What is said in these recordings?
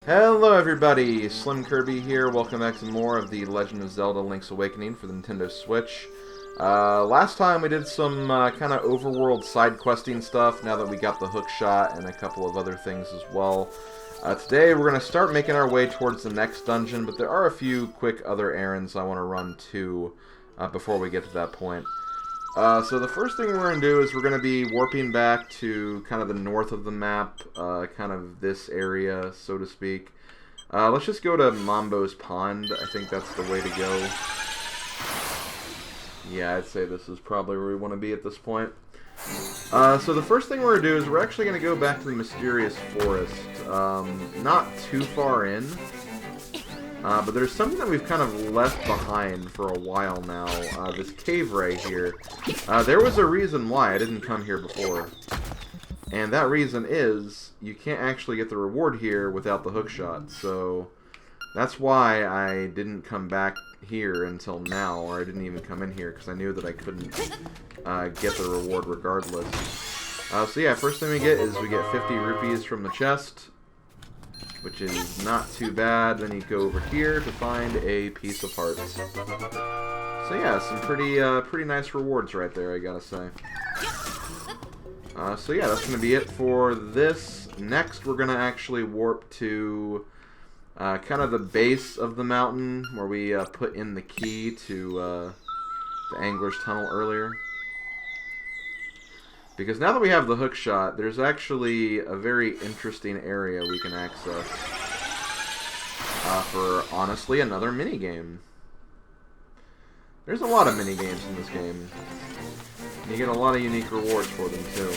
Hello everybody, SlimKirby here. Welcome back to more of The Legend of Zelda Link's Awakening for the Nintendo Switch. Last time we did some kind of overworld side questing stuff, now that we got the hook shot and a couple of other things as well. Today we're going to start making our way towards the next dungeon, but there are a few quick other errands I want to run too before we get to that point. So the first thing we're going to do is we're going to be warping back to kind of the north of the map, kind of this area, so to speak. Let's just go to Mambo's Pond. I think that's the way to go. Yeah, I'd say this is probably where we want to be at this point. So the first thing we're going to do is we're actually going to go back to the Mysterious Forest. Not too far in. But there's something that we've kind of left behind for a while now. This cave right here. There was a reason why I didn't come here before. And that reason is, you can't actually get the reward here without the hookshot. So, that's why I didn't come back here until now, or I didn't even come in here, because I knew that I couldn't get the reward regardless. So yeah, first thing we get is we get 50 rupees from the chest, which is not too bad. Then you go over here to find a piece of hearts. So yeah, some pretty nice rewards right there, I gotta say. So yeah, that's gonna be it for this. Next, we're gonna actually warp to kind of the base of the mountain where we put in the key to the Angler's Tunnel earlier. Because now that we have the hook shot, there's actually a very interesting area we can access for, honestly, another minigame. There's a lot of minigames in this game. You get a lot of unique rewards for them, too.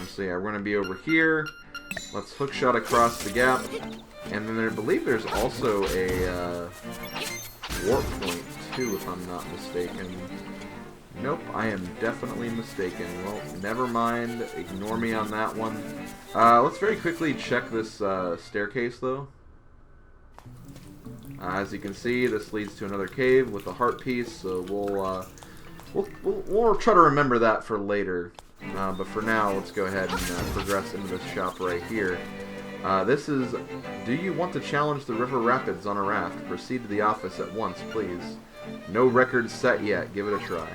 So yeah, we're going to be over here. Let's hook shot across the gap. And then I believe there's also a warp point, too, if I'm not mistaken. Nope, I am definitely mistaken. Well, never mind. Ignore me on that one. Let's very quickly check this staircase, though. As you can see, this leads to another cave with a heart piece, so we'll try to remember that for later. But for now, let's go ahead and progress into this shop right here. This is, do you want to challenge the river rapids on a raft? Proceed to the office at once, please. No records set yet. Give it a try.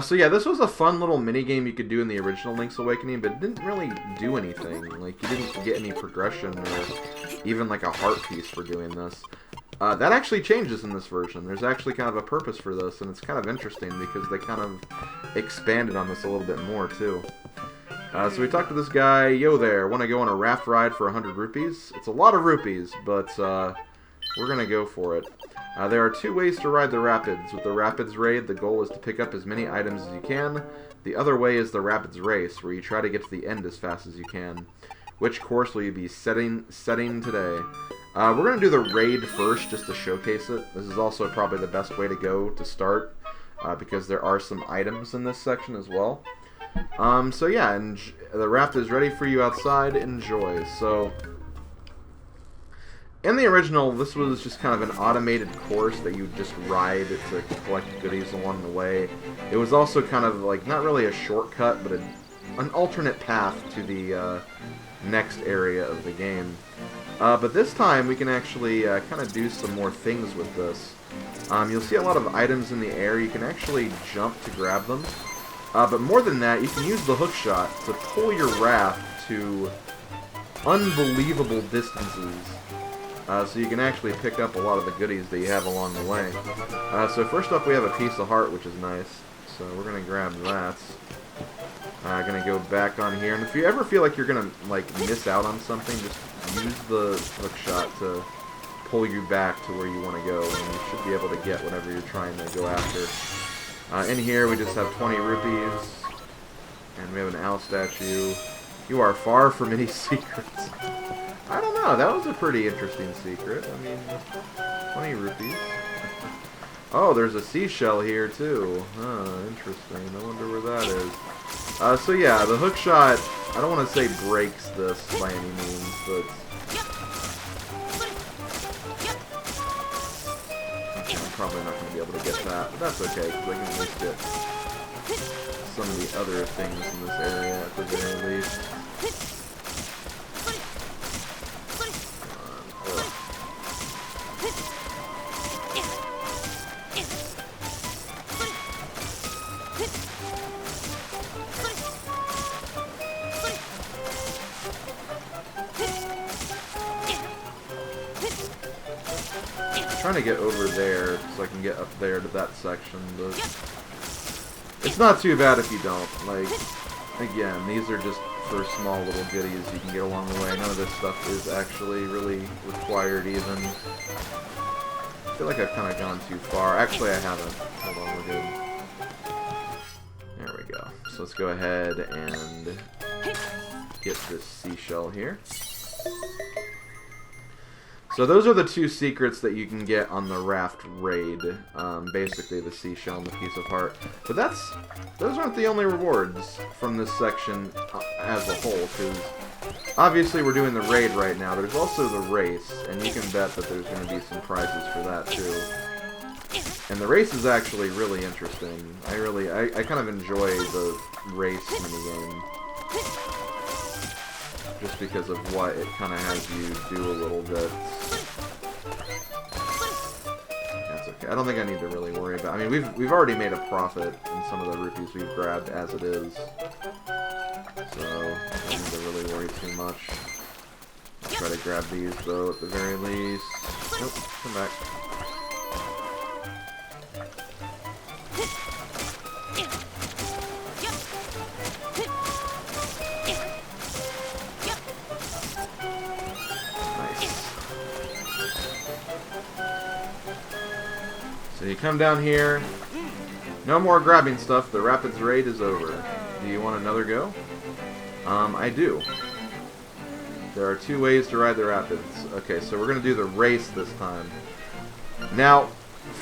So yeah, this was a fun little minigame you could do in the original Link's Awakening, but it didn't really do anything. Like, you didn't get any progression or even like a heart piece for doing this. That actually changes in this version. There's actually kind of a purpose for this, and it's kind of interesting because they kind of expanded on this a little bit more, too. So we talked to this guy. Yo there, want to go on a raft ride for 100 rupees? It's a lot of rupees, but we're going to go for it. There are two ways to ride the rapids. With the rapids raid, the goal is to pick up as many items as you can. The other way is the rapids race, where you try to get to the end as fast as you can. Which course will you be setting today? We're going to do the raid first, just to showcase it. This is also probably the best way to go to start, because there are some items in this section as well. So yeah, and the raft is ready for you outside. Enjoy. So, in the original, this was just kind of an automated course that you would just ride to collect goodies along the way. It was also kind of like, not really a shortcut, but an alternate path to the next area of the game. But this time, we can actually kind of do some more things with this. You'll see a lot of items in the air. You can actually jump to grab them. But more than that, you can use the hook shot to pull your raft to unbelievable distances. So you can actually pick up a lot of the goodies that you have along the way. So first up we have a piece of heart, which is nice. So we're going to grab that. Going to go back on here. And if you ever feel like you're going to like miss out on something, just use the hook shot to pull you back to where you want to go. And you should be able to get whatever you're trying to go after. In here we just have 20 rupees. And we have an owl statue. You are far from any secrets. I don't know, that was a pretty interesting secret. I mean, 20 rupees. Oh, there's a seashell here, too. Huh, interesting. I wonder where that is. So yeah, the hook shot, I don't want to say breaks this by any means, but... Okay, I'm probably not going to be able to get that, but that's okay, because I can at least get some of the other things in this area at the very least. trying to get over there so I can get up there to that section, but it's not too bad if you don't. Like, again, these are just for small little goodies you can get along the way. None of this stuff is actually really required even. I feel like I've kind of gone too far. Actually, I haven't. Hold on, we're good. There we go. So let's go ahead and get this seashell here. So those are the two secrets that you can get on the raft raid. Basically the seashell and the piece of heart. But those aren't the only rewards from this section as a whole, because obviously we're doing the raid right now. There's also the race, and you can bet that there's going to be some prizes for that too. And the race is actually really interesting. I kind of enjoy the race minigame. Just because of what it kind of has you do a little bit. That's okay. I don't think I need to really worry about. I mean, we've already made a profit in some of the rupees we've grabbed as it is, so I don't need to really worry too much. I'll try to grab these though at the very least. Nope, come back. So you come down here, no more grabbing stuff, the Rapids raid is over. Do you want another go? I do. There are two ways to ride the Rapids. Okay, so we're going to do the race this time. Now,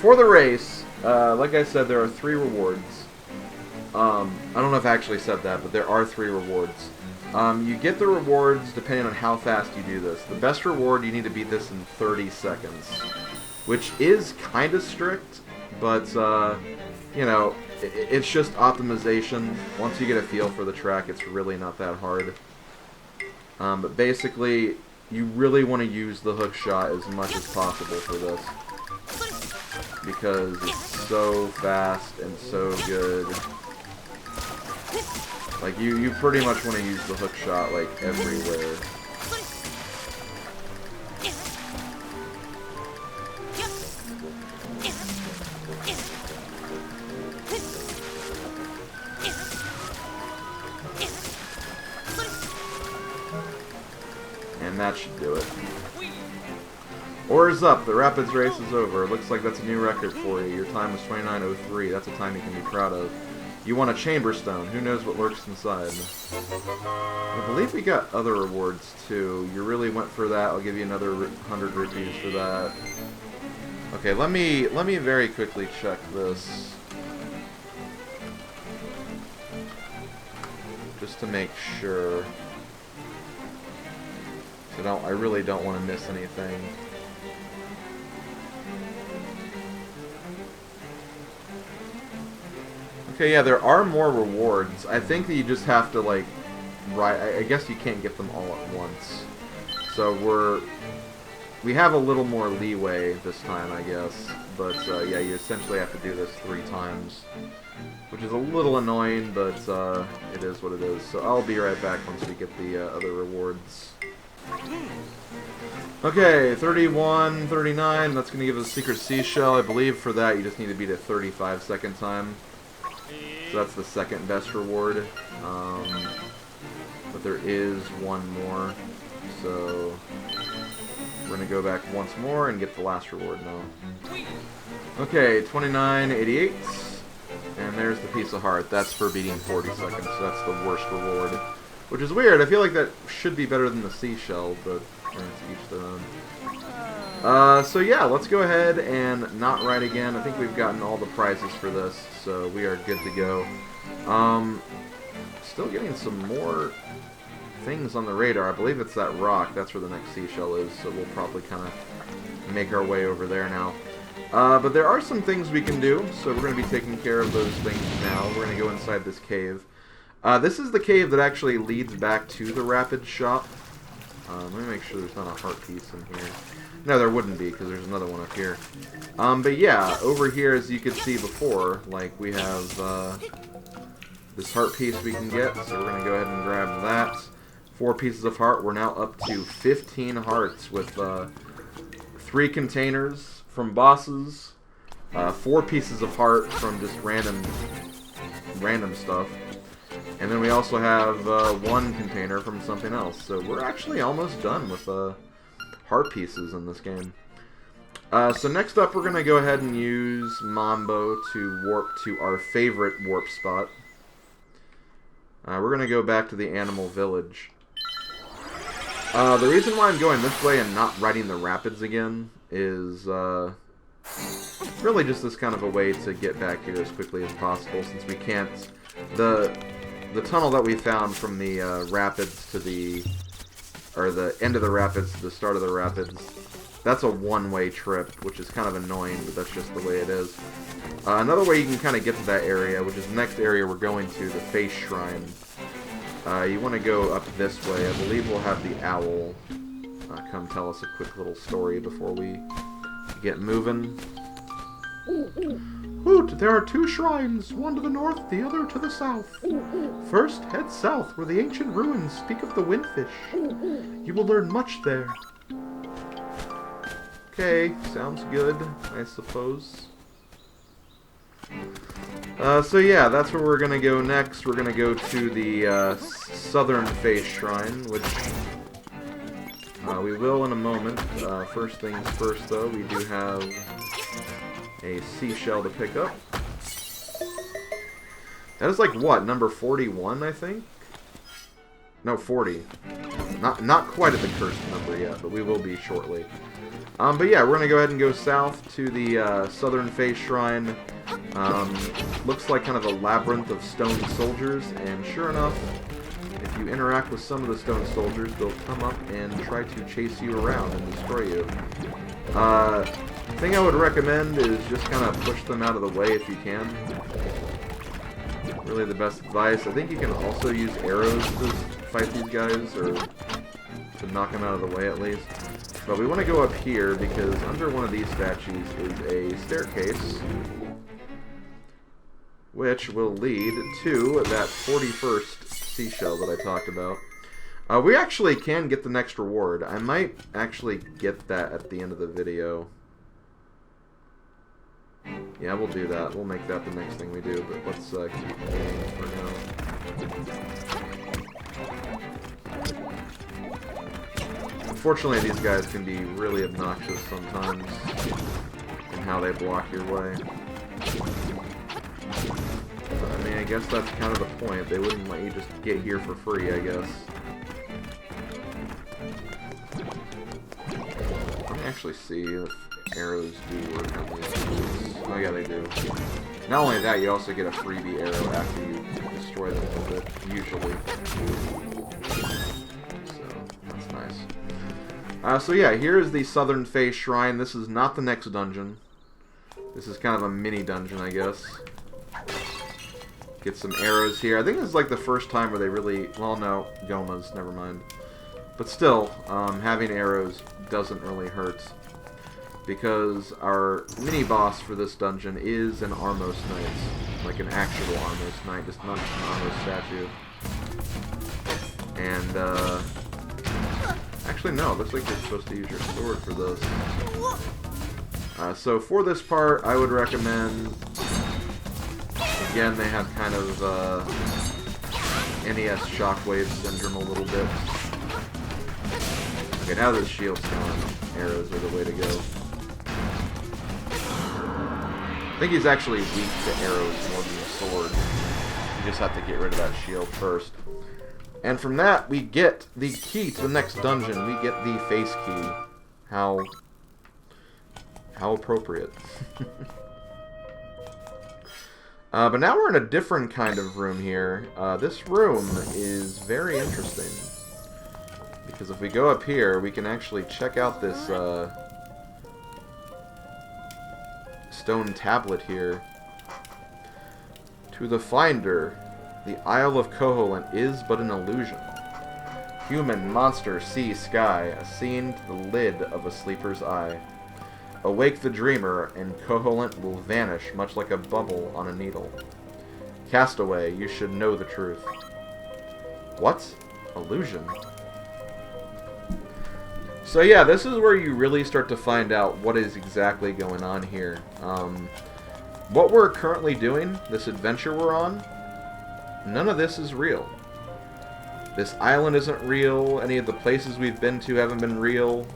for the race, like I said, there are 3 rewards. I don't know if I actually said that, but there are 3 rewards. You get the rewards depending on how fast you do this. The best reward, you need to beat this in 30 seconds. Which is kind of strict, but, you know, it's just optimization. Once you get a feel for the track, it's really not that hard. But basically, you really want to use the hook shot as much as possible for this. Because it's so fast and so good. Like, you pretty much want to use the hook shot, like, everywhere. And that should do it. Orders up. The Rapids race is over. Looks like that's a new record for you. Your time was 29:03. That's a time you can be proud of. You want a chamber stone. Who knows what lurks inside? I believe we got other rewards too. You really went for that. I'll give you another 100 rupees for that. Okay, let me very quickly check this. Just to make sure. I really don't want to miss anything. Okay, yeah, there are more rewards. I think that you just have to, like, I guess you can't get them all at once. So we have a little more leeway this time, I guess. But, yeah, you essentially have to do this 3 times. Which is a little annoying, but it is what it is. So I'll be right back once we get the other rewards. Okay, 31, 39, that's going to give us a secret seashell. I believe for that you just need to beat a 35-second time. So that's the second best reward. But there is one more. So we're going to go back once more and get the last reward now. Okay, 29.88. And there's the piece of heart. That's for beating 40 seconds, so that's the worst reward. Which is weird. I feel like that should be better than the seashell, but it's each their own. So yeah, let's go ahead and not ride again. I think we've gotten all the prizes for this, so we are good to go. Still getting some more things on the radar. I believe it's that rock. That's where the next seashell is, so we'll probably kind of make our way over there now. But there are some things we can do, so we're going to be taking care of those things now. We're going to go inside this cave. This is the cave that actually leads back to the Rapids shop. Let me make sure there's not a heart piece in here. No, there wouldn't be, because there's another one up here. But yeah, over here, as you could see before, like, we have this heart piece we can get, so we're going to go ahead and grab that. 4 pieces of heart. We're now up to 15 hearts with 3 containers, from bosses, 4 pieces of heart from just random stuff, and then we also have 1 container from something else. So we're actually almost done with heart pieces in this game. So next up, we're going to go ahead and use Mambo to warp to our favorite warp spot. We're going to go back to the animal village. The reason why I'm going this way and not riding the rapids again is really just this kind of a way to get back here as quickly as possible, since we can't... The tunnel that we found from the rapids to the... or the end of the rapids to the start of the rapids, that's a one-way trip, which is kind of annoying, but that's just the way it is. Another way you can kind of get to that area, which is the next area we're going to, the Face Shrine. You want to go up this way. I believe we'll have the owl come tell us a quick little story before we get moving. Hoot, there are 2 shrines, one to the north, the other to the south. First, head south, where the ancient ruins speak of the windfish. You will learn much there. Okay, sounds good, I suppose. So yeah, that's where we're gonna go next. We're gonna go to the Southern Face Shrine, which we will in a moment. First things first, though, we do have a seashell to pick up. That is like, what, number 41, I think? No, 40. Not quite at the cursed number yet, but we will be shortly. But yeah, we're going to go ahead and go south to the Southern Face Shrine. Looks like kind of a labyrinth of stone soldiers, and sure enough, if you interact with some of the stone soldiers, they'll come up and try to chase you around and destroy you. Thing I would recommend is just kind of push them out of the way if you can. Really the best advice. I think you can also use arrows to fight these guys, or to knock them out of the way at least. But we want to go up here because under one of these statues is a staircase, which will lead to that 41st seashell that I talked about. We actually can get the next reward. I might actually get that at the end of the video. Yeah, we'll do that. We'll make that the next thing we do, but let's keep going for now. Unfortunately, these guys can be really obnoxious sometimes in how they block your way. But, I mean, I guess that's kind of the point. They wouldn't let you just get here for free, I guess. Let me actually see if arrows do work on these. Oh yeah, they do. Not only that, you also get a freebie arrow after you destroy them with it, usually. So, that's nice. So yeah, here is the Southern Face Shrine. This is not the next dungeon. This is kind of a mini dungeon, I guess. Get some arrows here. I think this is like the first time where they really... Well, no, Gomas, never mind. But still, having arrows doesn't really hurt. Because our mini-boss for this dungeon is an Armos Knight. Like an actual Armos Knight, just not an Armos statue. And, actually, no, looks like you're supposed to use your sword for this. So for this part, I would recommend... Again, they have kind of, NES Shockwave syndrome a little bit. Okay, now that the shield's gone, arrows are the way to go. I think he's actually weak to arrows more than the sword. You just have to get rid of that shield first. And from that, we get the key to the next dungeon. We get the face key. How appropriate. But now we're in a different kind of room here. This room is very interesting. Because if we go up here, we can actually check out this stone tablet here. To the finder, the Isle of Koholint is but an illusion. Human, monster, sea, sky, a scene to the lid of a sleeper's eye. Awake the dreamer, and Koholint will vanish much like a bubble on a needle. Castaway, you should know the truth. What? Illusion? So yeah, this is where you really start to find out what is exactly going on here. What we're currently doing, this adventure we're on, none of this is real. This island isn't real, any of the places we've been to haven't been real.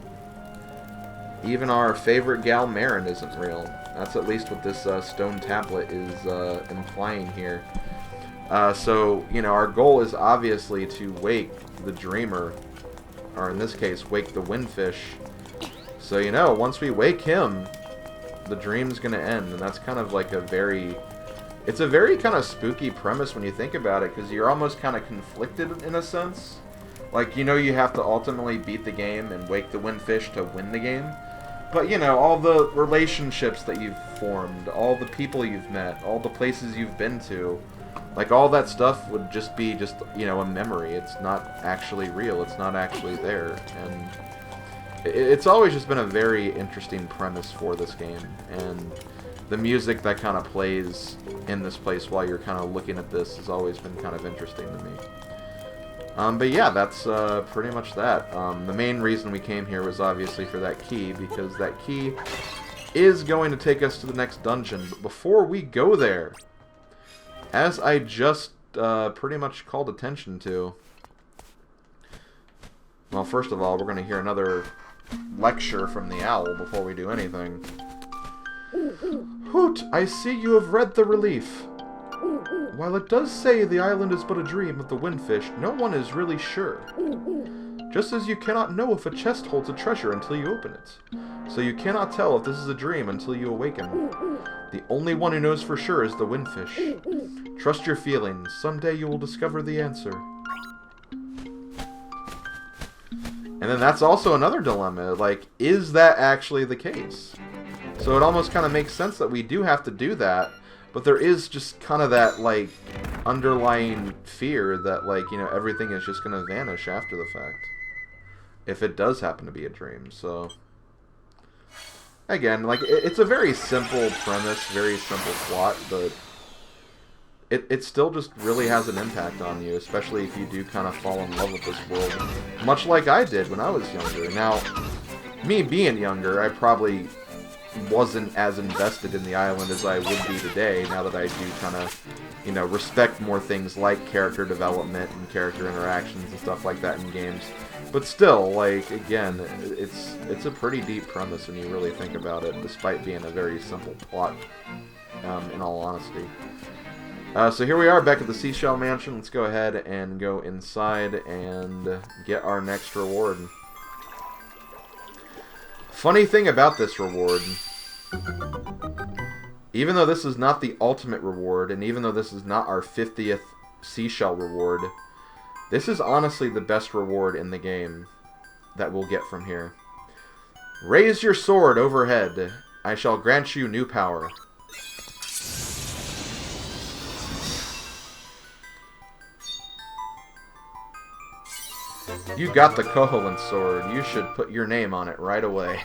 Even our favorite gal Marin isn't real. That's at least what this stone tablet is implying here. So, you know, our goal is obviously to wake the dreamer, or in this case, wake the windfish. So, you know, once we wake him, the dream's gonna end, and that's kind of like a very... It's a very kind of spooky premise when you think about it, because you're almost kind of conflicted in a sense. Like, you know you have to ultimately beat the game and wake the windfish to win the game. But, you know, all the relationships that you've formed, all the people you've met, all the places you've been to, like, all that stuff would just be just, you know, a memory. It's not actually real. It's not actually there. And it's always just been a very interesting premise for this game. And the music that kind of plays in this place while you're kind of looking at this has always been kind of interesting to me. But yeah, that's pretty much that. The main reason we came here was obviously for that key, because that key is going to take us to the next dungeon. But before we go there, as I just pretty much called attention to, well, first of all, we're going to hear another lecture from the owl before we do anything. Hoot, I see you have read the relief. While it does say the island is but a dream of the windfish, no one is really sure. Just as you cannot know if a chest holds a treasure until you open it. So you cannot tell if this is a dream until you awaken. The only one who knows for sure is the windfish. Trust your feelings. Someday you will discover the answer. And then that's also another dilemma. Like, is that actually the case? So it almost kind of makes sense that we do have to do that. But there is just kind of that, like, underlying fear that, like, you know, everything is just going to vanish after the fact. If it does happen to be a dream, so... Again, like, it's a very simple premise, very simple plot, but... It still just really has an impact on you, especially if you do kind of fall in love with this world. Much like I did when I was younger. Now, me being younger, I probably wasn't as invested in the island as I would be today, now that I do kind of, you know, respect more things like character development and character interactions and stuff like that in games. But still, like, again, it's a pretty deep premise when you really think about it, despite being a very simple plot, in all honesty. So here we are back at the Seashell Mansion. Let's go ahead and go inside and get our next reward. Funny thing about this reward, even though this is not the ultimate reward, and even though this is not our 50th seashell reward, this is honestly the best reward in the game that we'll get from here. Raise your sword overhead. I shall grant you new power. You got the Koholint sword. You should put your name on it right away.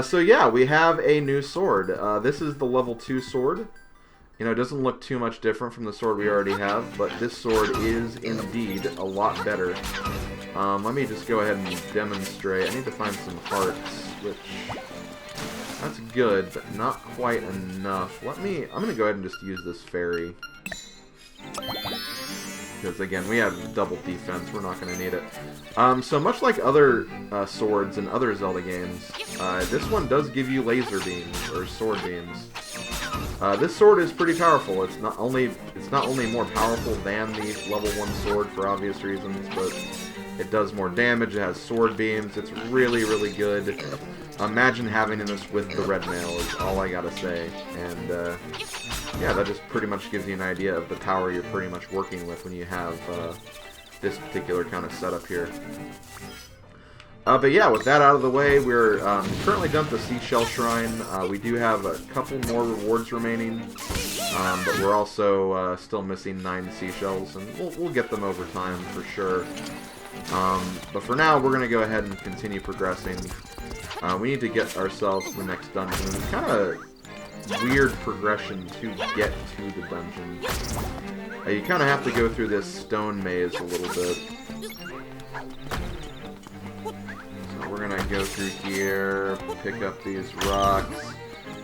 So yeah, we have a new sword. This is the level 2 sword. You know, it doesn't look too much different from the sword we already have, but this sword is indeed a lot better. Let me just go ahead and demonstrate. I need to find some hearts, which... That's good, but not quite enough. I'm going to go ahead and just use this fairy. Because, again, we have double defense. We're not going to need it. So much like other swords in other Zelda games, this one does give you laser beams, or sword beams. This sword is pretty powerful. It's not only more powerful than the level 1 sword for obvious reasons, but it does more damage. It has sword beams. It's really, really good. Imagine having this with the red mail is all I gotta say. And, yeah, that just pretty much gives you an idea of the power you're pretty much working with when you have this particular kind of setup here. But yeah, with that out of the way, we're currently done at the Seashell Shrine. We do have a couple more rewards remaining, but we're also still missing 9 seashells, and we'll get them over time for sure. But for now, we're going to go ahead and continue progressing. We need to get ourselves to the next dungeon. It's kind of weird progression to get to the dungeon. You kind of have to go through this stone maze a little bit. we're gonna go through here, pick up these rocks.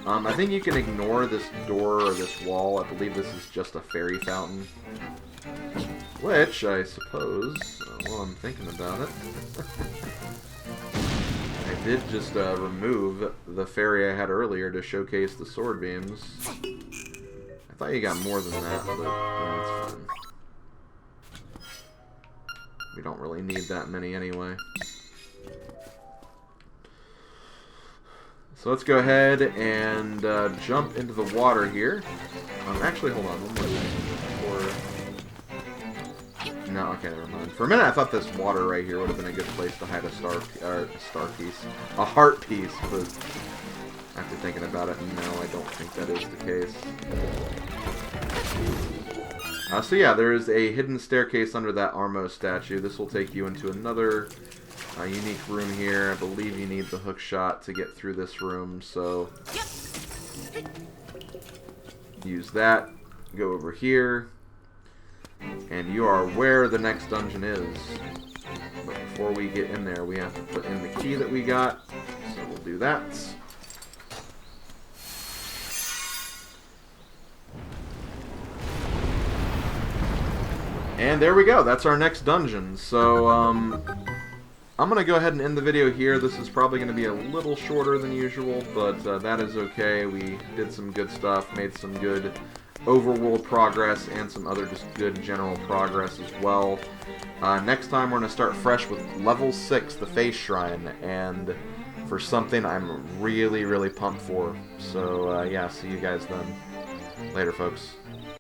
I think you can ignore this door or this wall. I believe this is just a fairy fountain. Which, I suppose, while I'm thinking about it, I did just remove the fairy I had earlier to showcase the sword beams. I thought you got more than that, but that's fine. We don't really need that many anyway. So let's go ahead and jump into the water here. Actually, hold on one more thing. No, okay, never mind. For a minute, I thought this water right here would have been a good place to hide a a heart piece, but after thinking about it, no, I don't think that is the case. So yeah, there is a hidden staircase under that Armo statue. This will take you into another unique room here. I believe you need the hook shot to get through this room, so use that. Go over here, and you are where the next dungeon is. But before we get in there, we have to put in the key that we got, so we'll do that. And there we go. That's our next dungeon. So, I'm going to go ahead and end the video here. This is probably going to be a little shorter than usual, but that is okay. We did some good stuff, made some good overworld progress, and some other just good general progress as well. Next time we're going to start fresh with level 6, the Face Shrine, and for something I'm really, really pumped for. So, yeah, see you guys then. Later, folks.